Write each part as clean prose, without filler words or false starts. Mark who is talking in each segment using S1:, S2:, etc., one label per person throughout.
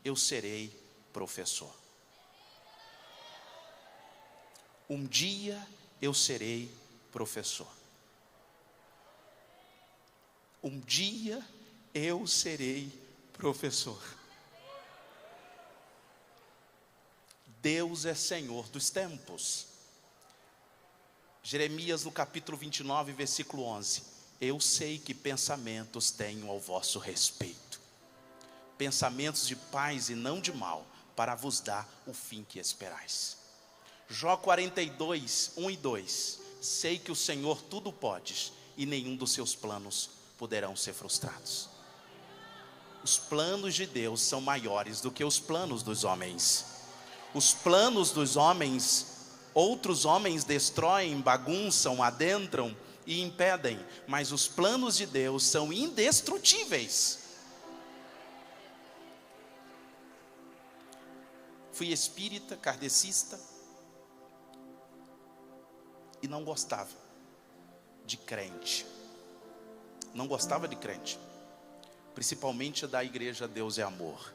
S1: eu serei professor. Um dia eu serei professor. Um dia eu serei professor. Deus é Senhor dos tempos. Jeremias no capítulo 29, versículo 11. Eu sei que pensamentos tenho ao vosso respeito. Pensamentos de paz e não de mal, para vos dar o fim que esperais. Jó 42, 1 e 2. Sei que o Senhor tudo pode, e nenhum dos seus planos poderão ser frustrados. Os planos de Deus são maiores do que os planos dos homens. Os planos dos homens, outros homens destroem, bagunçam, adentram e impedem, mas os planos de Deus são indestrutíveis. Fui espírita, kardecista, e não gostava de crente. Não gostava de crente, principalmente da igreja Deus é Amor.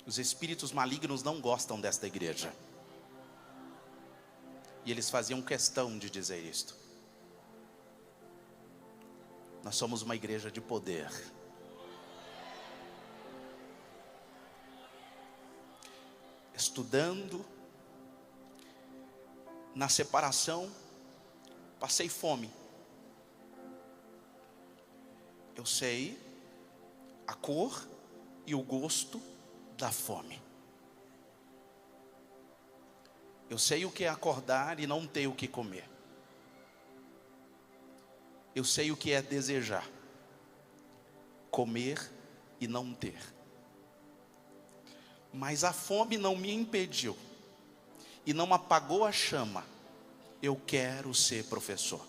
S1: Os espíritos malignos não gostam desta igreja. E eles faziam questão de dizer isto. Nós somos uma igreja de poder. Estudando, na separação, passei fome. Eu sei a cor e o gosto da fome. Eu sei o que é acordar e não ter o que comer. Eu sei o que é desejar, comer e não ter. Mas a fome não me impediu e não apagou a chama. Eu quero ser professor.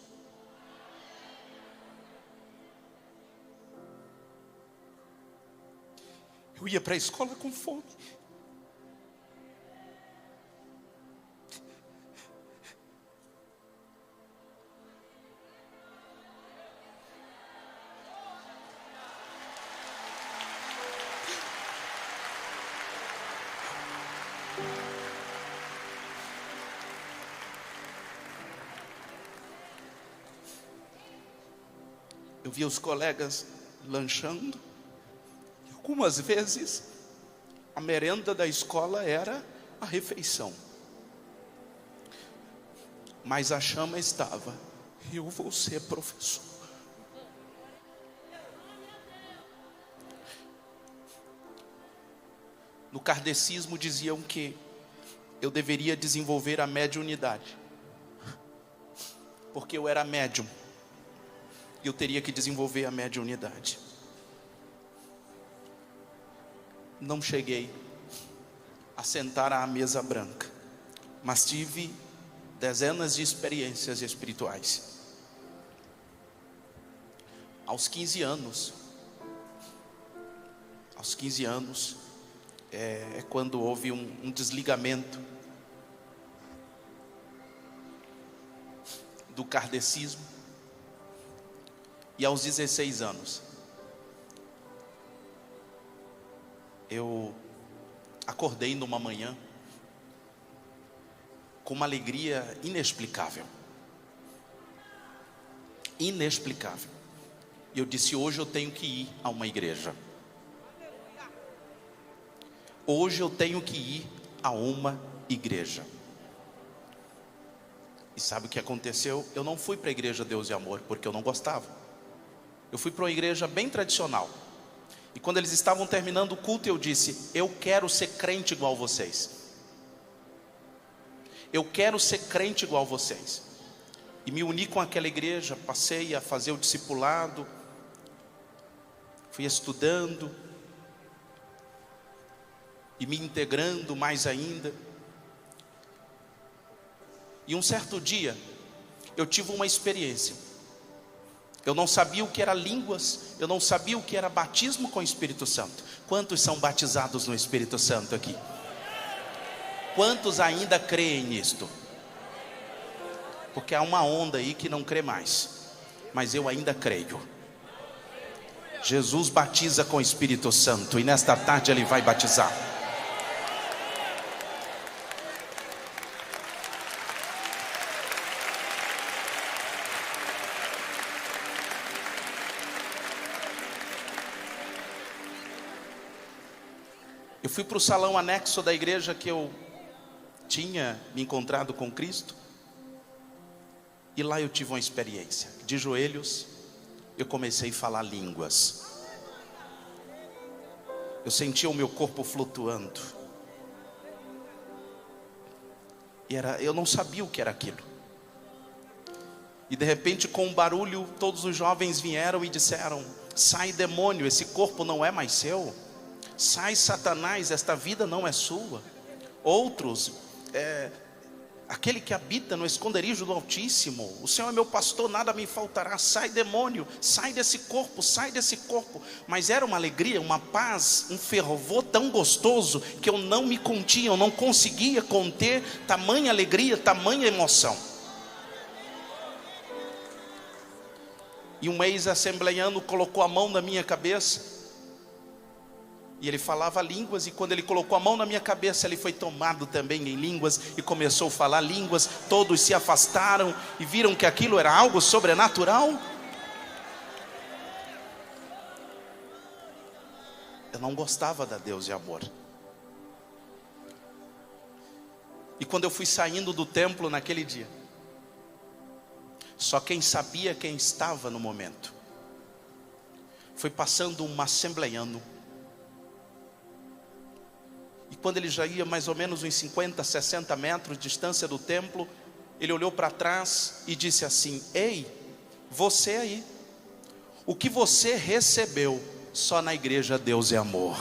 S1: Eu ia para a escola com fome. Eu via os colegas lanchando. Algumas vezes, a merenda da escola era a refeição. Mas a chama estava, eu vou ser professor. No kardecismo diziam que eu deveria desenvolver a mediunidade, porque eu era médium, e eu teria que desenvolver a mediunidade. Não cheguei a sentar à mesa branca, mas tive dezenas de experiências espirituais. Aos 15 anos é quando houve um desligamento do kardecismo. E aos 16 anos eu acordei numa manhã com uma alegria inexplicável. Inexplicável. E eu disse, hoje eu tenho que ir a uma igreja. Hoje eu tenho que ir a uma igreja. E sabe o que aconteceu? Eu não fui para a igreja Deus e Amor, porque eu não gostava. Eu fui para uma igreja bem tradicional. E quando eles estavam terminando o culto, eu disse, eu quero ser crente igual vocês. Eu quero ser crente igual vocês. E me uni com aquela igreja, passei a fazer o discipulado. Fui estudando. E me integrando mais ainda. E um certo dia, eu tive uma experiência. Eu não sabia o que era línguas, eu não sabia o que era batismo com o Espírito Santo. Quantos são batizados no Espírito Santo aqui? Quantos ainda creem nisto? Porque há uma onda aí que não crê mais, mas eu ainda creio. Jesus batiza com o Espírito Santo, e nesta tarde Ele vai batizar. Eu fui para o salão anexo da igreja que eu tinha me encontrado com Cristo, e lá eu tive uma experiência. De joelhos, eu comecei a falar línguas. Eu sentia o meu corpo flutuando. Eu não sabia o que era aquilo. E de repente, com um barulho, todos os jovens vieram e disseram: sai demônio, esse corpo não é mais seu. Sai Satanás, esta vida não é sua. Outros, aquele que habita no esconderijo do Altíssimo, o Senhor é meu pastor, nada me faltará. Sai demônio, sai desse corpo, sai desse corpo. Mas era uma alegria, uma paz, um fervor tão gostoso, que eu não me continha, eu não conseguia conter tamanha alegria, tamanha emoção. E um ex-assembleiano colocou a mão na minha cabeça, e ele falava línguas, e quando ele colocou a mão na minha cabeça, ele foi tomado também em línguas, e começou a falar línguas. Todos se afastaram, e viram que aquilo era algo sobrenatural. Eu não gostava da Deus de amor. E quando eu fui saindo do templo naquele dia, só quem sabia quem estava no momento, foi passando um assembleiano. E quando ele já ia mais ou menos uns 50, 60 metros de distância do templo, ele olhou para trás e disse assim: ei, você aí, o que você recebeu só na igreja Deus é amor.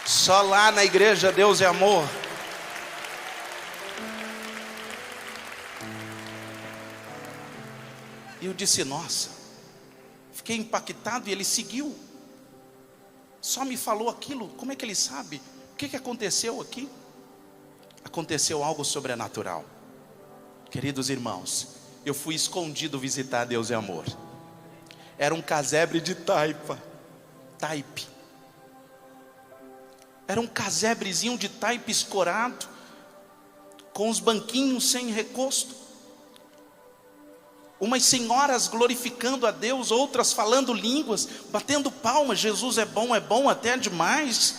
S1: Só lá na igreja Deus é amor. E eu disse: nossa, fiquei impactado. E ele seguiu. Só me falou aquilo. Como é que ele sabe? O que aconteceu aqui? Aconteceu algo sobrenatural. Queridos irmãos, eu fui escondido visitar Deus é amor. Era um casebre de taipe. Era um casebrezinho de taipe escorado, com os banquinhos sem recosto. Umas senhoras glorificando a Deus, outras falando línguas, batendo palmas. Jesus é bom até demais.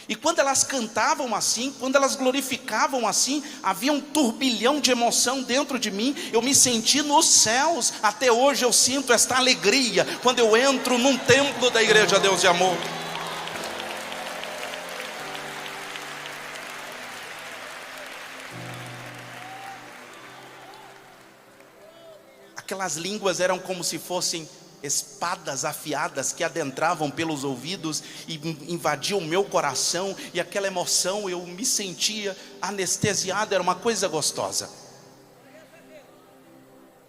S1: E quando elas cantavam assim, quando elas glorificavam assim, havia um turbilhão de emoção dentro de mim. Eu me senti nos céus. Até hoje eu sinto esta alegria quando eu entro num templo da igreja Deus de amor. Aquelas línguas eram como se fossem espadas afiadas que adentravam pelos ouvidos e invadiam o meu coração. E aquela emoção, eu me sentia anestesiado, era uma coisa gostosa.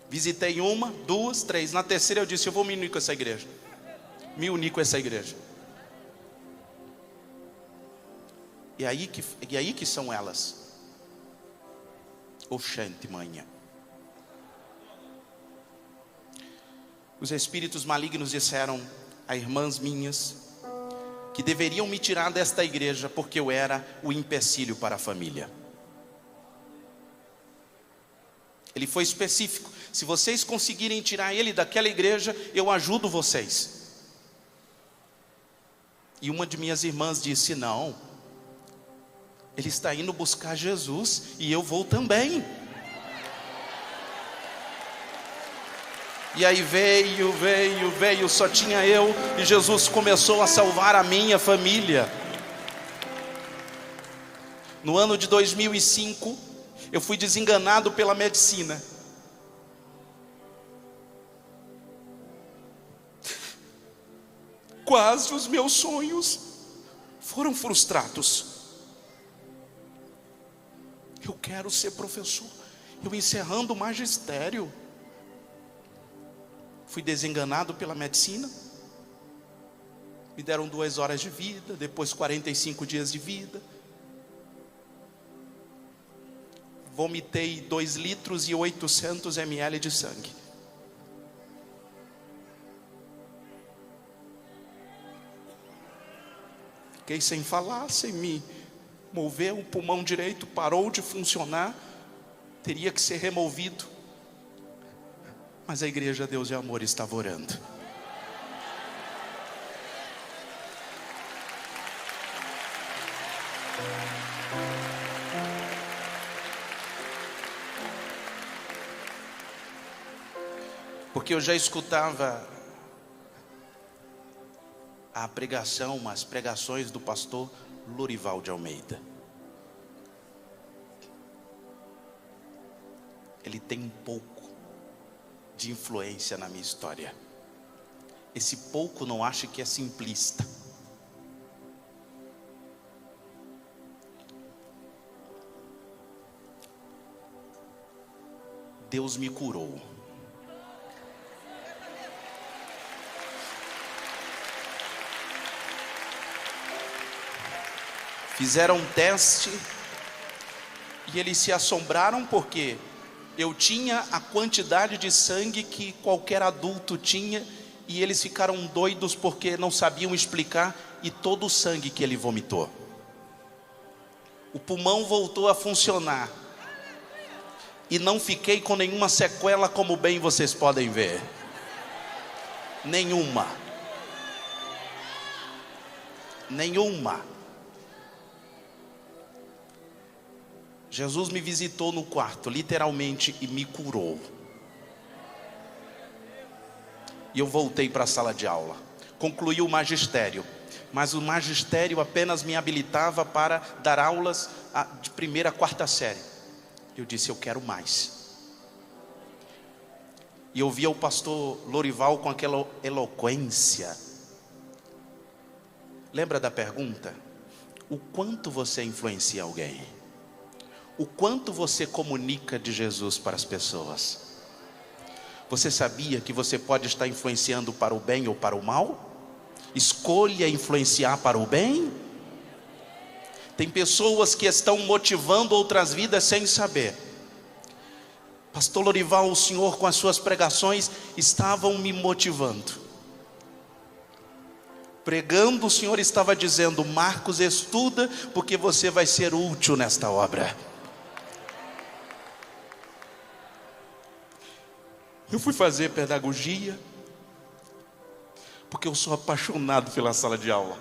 S1: Visitei 1, 2, 3. Na terceira eu disse: eu vou me unir com essa igreja. Me unir com essa igreja. E aí que são elas. Oxente, manhã. Os espíritos malignos disseram a irmãs minhas que deveriam me tirar desta igreja, porque eu era o empecilho para a família. Ele foi específico: se vocês conseguirem tirar ele daquela igreja, eu ajudo vocês. E uma de minhas irmãs disse: não, ele está indo buscar Jesus e eu vou também. E aí veio, só tinha eu, e Jesus começou a salvar a minha família. No ano de 2005, eu fui desenganado pela medicina. Quase os meus sonhos foram frustrados. Eu quero ser professor, eu encerrando o magistério. Fui desenganado pela medicina. Me deram 2 horas de vida, depois 45 dias de vida. vomitei 2 litros e 800 ml de sangue. Fiquei sem falar, sem me mover, o pulmão direito parou de funcionar, teria que ser removido. Mas a igreja Deus e Amor estava orando. Porque eu já escutava a pregação, as pregações do pastor Lorival de Almeida. Ele tem um pouco de influência na minha história. Esse pouco não acha que é simplista. Deus me curou. Fizeram um teste e eles se assombraram porque eu tinha a quantidade de sangue que qualquer adulto tinha, e eles ficaram doidos porque não sabiam explicar, e todo o sangue que ele vomitou. O pulmão voltou a funcionar e não fiquei com nenhuma sequela, como bem vocês podem ver. Nenhuma. Jesus me visitou no quarto, literalmente, e me curou. E eu voltei para a sala de aula. Concluí o magistério, mas o magistério apenas me habilitava para dar aulas de 1ª a 4ª série. Eu disse, eu quero mais. E eu via o pastor Lorival com aquela eloquência. Lembra da pergunta? O quanto você influencia alguém? O quanto você comunica de Jesus para as pessoas? Você sabia que você pode estar influenciando para o bem ou para o mal? Escolha influenciar para o bem. Tem pessoas que estão motivando outras vidas sem saber. Pastor Lorival, o senhor com as suas pregações estavam me motivando. Pregando, o senhor estava dizendo, Marcos, estuda, porque você vai ser útil nesta obra. Eu fui fazer pedagogia, porque eu sou apaixonado pela sala de aula.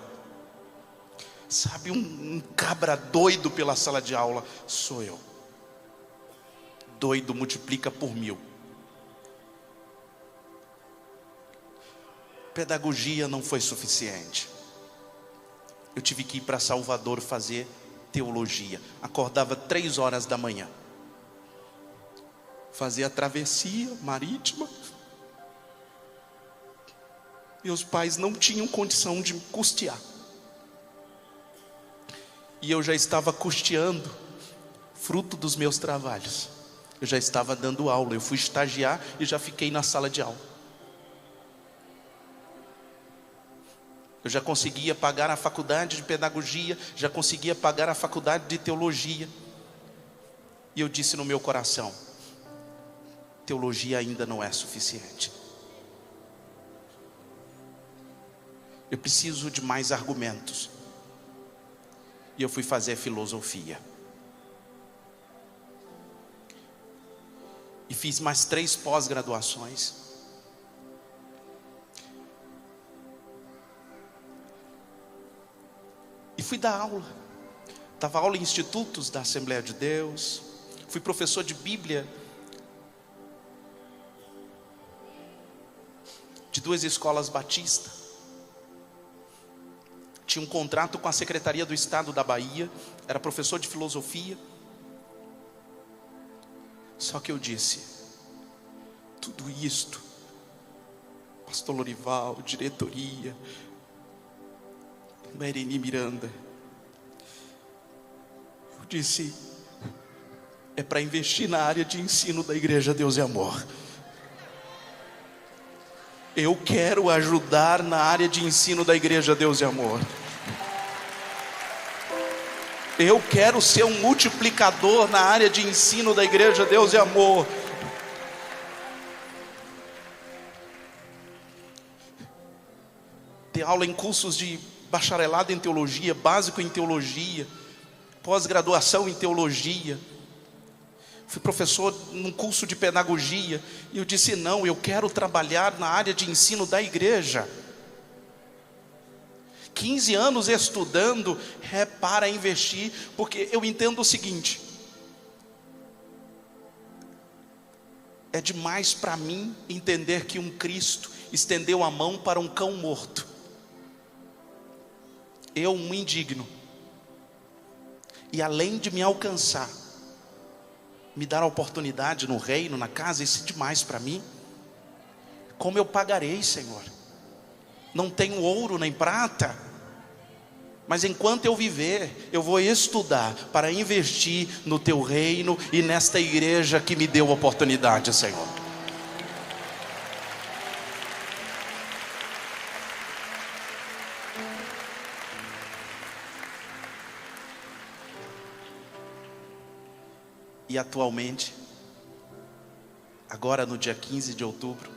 S1: Sabe, um cabra doido pela sala de aula sou eu. Doido multiplica por 1000. Pedagogia não foi suficiente. Eu tive que ir para Salvador fazer teologia. Acordava 3 horas da manhã. Fazia a travessia marítima. Meus pais não tinham condição de me custear. E eu já estava custeando, fruto dos meus trabalhos. Eu já estava dando aula. Eu fui estagiar e já fiquei na sala de aula. Eu já conseguia pagar a faculdade de pedagogia, já conseguia pagar a faculdade de teologia. E eu disse no meu coração, teologia ainda não é suficiente. Eu preciso de mais argumentos. E eu fui fazer filosofia. E fiz mais 3 pós-graduações. E fui dar aula. Dava aula em institutos da Assembleia de Deus. Fui professor de Bíblia de 2 escolas batistas. Tinha um contrato com a Secretaria do Estado da Bahia. Era professor de filosofia. Só que eu disse, tudo isto, pastor Lorival, diretoria, Maireni Miranda, eu disse, é para investir na área de ensino da Igreja Deus e Amor. Eu quero ajudar na área de ensino da Igreja Deus e Amor. Eu quero ser um multiplicador na área de ensino da igreja Deus e Amor. Ter aula em cursos de bacharelado em teologia, básico em teologia, pós-graduação em teologia. Fui professor num curso de pedagogia, e eu disse: não, eu quero trabalhar na área de ensino da igreja. 15 anos estudando para investir, porque eu entendo o seguinte: é demais para mim entender que um Cristo estendeu a mão para um cão morto. Eu, um indigno, e além de me alcançar, me dar a oportunidade no reino, na casa, isso é demais para mim. Como eu pagarei, Senhor? Não tenho ouro nem prata, mas enquanto eu viver, eu vou estudar para investir no teu reino e nesta igreja que me deu a oportunidade, Senhor. E atualmente, agora no dia 15 de outubro,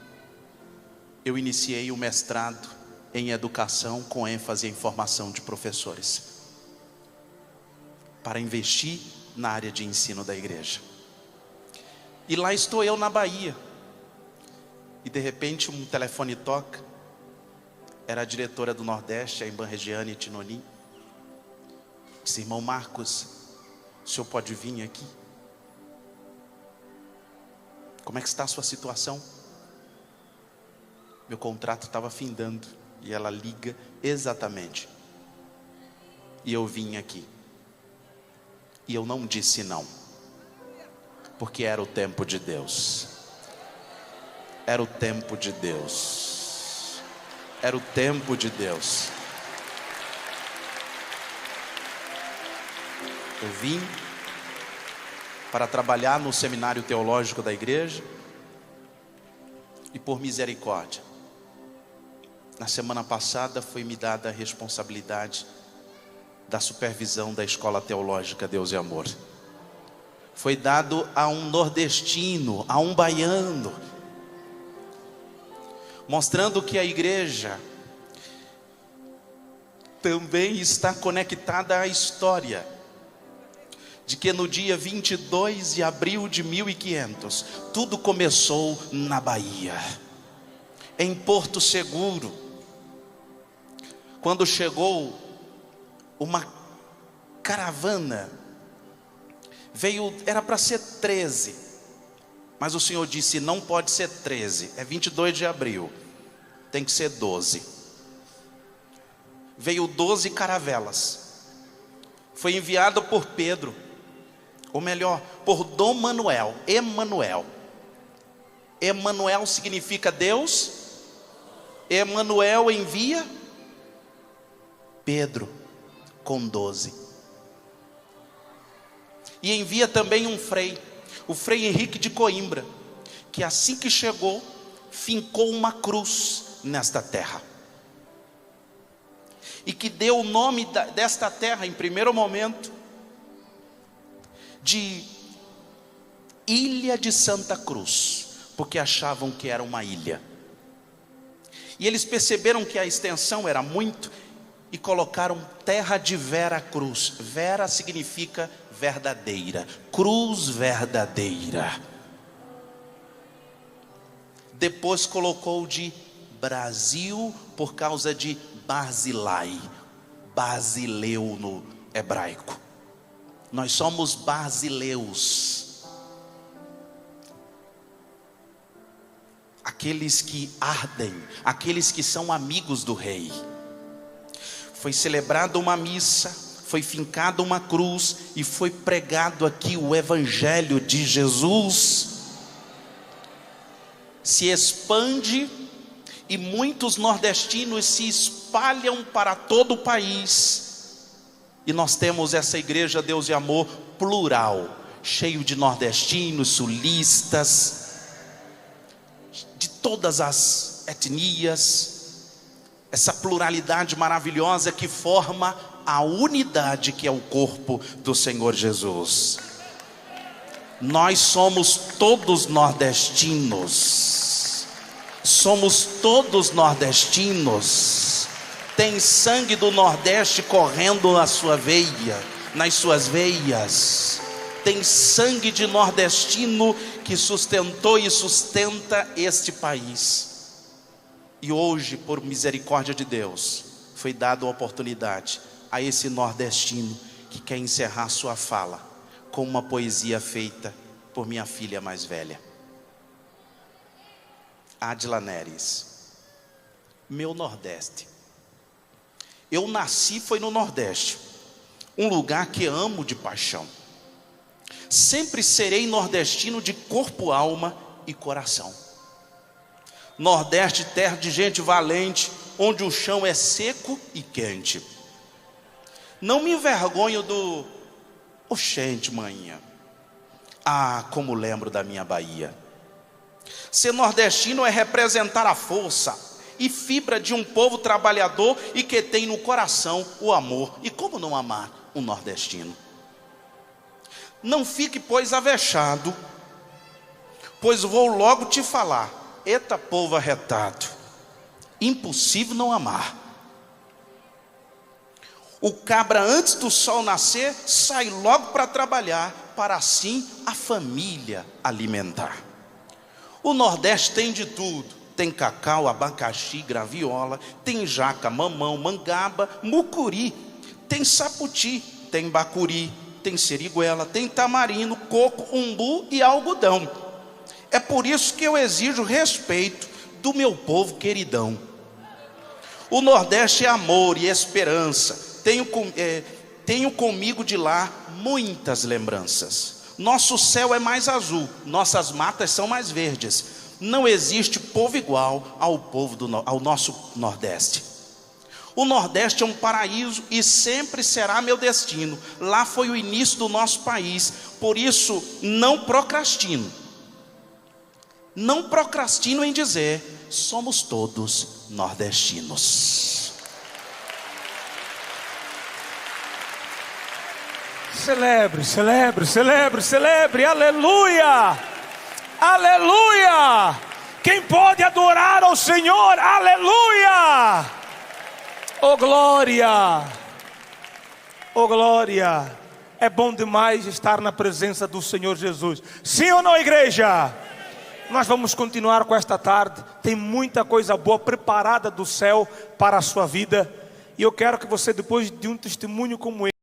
S1: eu iniciei o mestrado em educação com ênfase em formação de professores, para investir na área de ensino da igreja. E lá estou eu na Bahia, e de repente um telefone toca. Era a diretora do Nordeste, a irmã Regiane Tinonim. Disse: irmão Marcos, o senhor pode vir aqui? Como é que está a sua situação? Meu contrato estava findando. E ela liga exatamente. E eu vim aqui. E eu não disse não, porque era o tempo de Deus. Era o tempo de Deus. Era o tempo de Deus. Eu vim para trabalhar no seminário teológico da igreja. E por misericórdia, na semana passada foi-me dada a responsabilidade da supervisão da escola teológica Deus e Amor. Foi dado a um nordestino, a um baiano, mostrando que a igreja também está conectada à história, de que no dia 22 de abril de 1500, tudo começou na Bahia, em Porto Seguro, quando chegou uma caravana. Era para ser 13, mas o Senhor disse: não pode ser 13, é 22 de abril, tem que ser 12. Veio 12 caravelas, foi enviado por Pedro, ou melhor, por Dom Manuel, Emanuel. Emanuel significa Deus. Emanuel envia Pedro com 12. E envia também um frei, o frei Henrique de Coimbra, que assim que chegou, fincou uma cruz nesta terra. E que deu o nome desta terra, em primeiro momento, de Ilha de Santa Cruz, porque achavam que era uma ilha. E eles perceberam que a extensão era muito, e colocaram Terra de Vera Cruz. Vera significa verdadeira, cruz verdadeira. Depois colocou de Brasil por causa de Barzilai, Basileu no hebraico. Nós somos basileus, aqueles que ardem, aqueles que são amigos do rei. Foi celebrada uma missa, foi fincada uma cruz e foi pregado aqui o evangelho de Jesus. Se expande e muitos nordestinos se espalham para todo o país. E nós temos essa igreja Deus e Amor plural, cheio de nordestinos, sulistas, de todas as etnias. Essa pluralidade maravilhosa que forma a unidade que é o corpo do Senhor Jesus. Nós somos todos nordestinos. Somos todos nordestinos. Tem sangue do Nordeste correndo na sua veia, nas suas veias. Tem sangue de nordestino que sustentou e sustenta este país. E hoje, por misericórdia de Deus, foi dada a oportunidade a esse nordestino que quer encerrar sua fala com uma poesia feita por minha filha mais velha, Adila Neres. Meu Nordeste. Eu nasci foi no Nordeste, um lugar que amo de paixão. Sempre serei nordestino de corpo, alma e coração. Nordeste, terra de gente valente, onde o chão é seco e quente. Não me envergonho do oxente, manhã. Ah, como lembro da minha Bahia. Ser nordestino é representar a força e fibra de um povo trabalhador e que tem no coração o amor. E como não amar um nordestino? Não fique, pois, avexado, pois vou logo te falar. Eita, povo arretado, impossível não amar. O cabra, antes do sol nascer, sai logo para trabalhar, para assim a família alimentar. O Nordeste tem de tudo. Tem cacau, abacaxi, graviola, tem jaca, mamão, mangaba, mucuri, tem saputi, tem bacuri, tem seriguela, tem tamarino, coco, umbu e algodão. É por isso que eu exijo respeito do meu povo queridão. O Nordeste é amor e esperança. Tenho comigo de lá muitas lembranças. Nosso céu é mais azul, nossas matas são mais verdes. Não existe povo igual ao nosso Nordeste. O Nordeste é um paraíso e sempre será meu destino. Lá foi o início do nosso país. Por isso, não procrastino. Não procrastino em dizer: somos todos nordestinos.
S2: Celebre, celebre, celebre, celebre, aleluia, aleluia. Quem pode adorar ao Senhor, aleluia, oh glória, oh glória. É bom demais estar na presença do Senhor Jesus, sim ou não, igreja? Nós vamos continuar com esta tarde, tem muita coisa boa preparada do céu para a sua vida. E eu quero que você, depois de um testemunho como esse,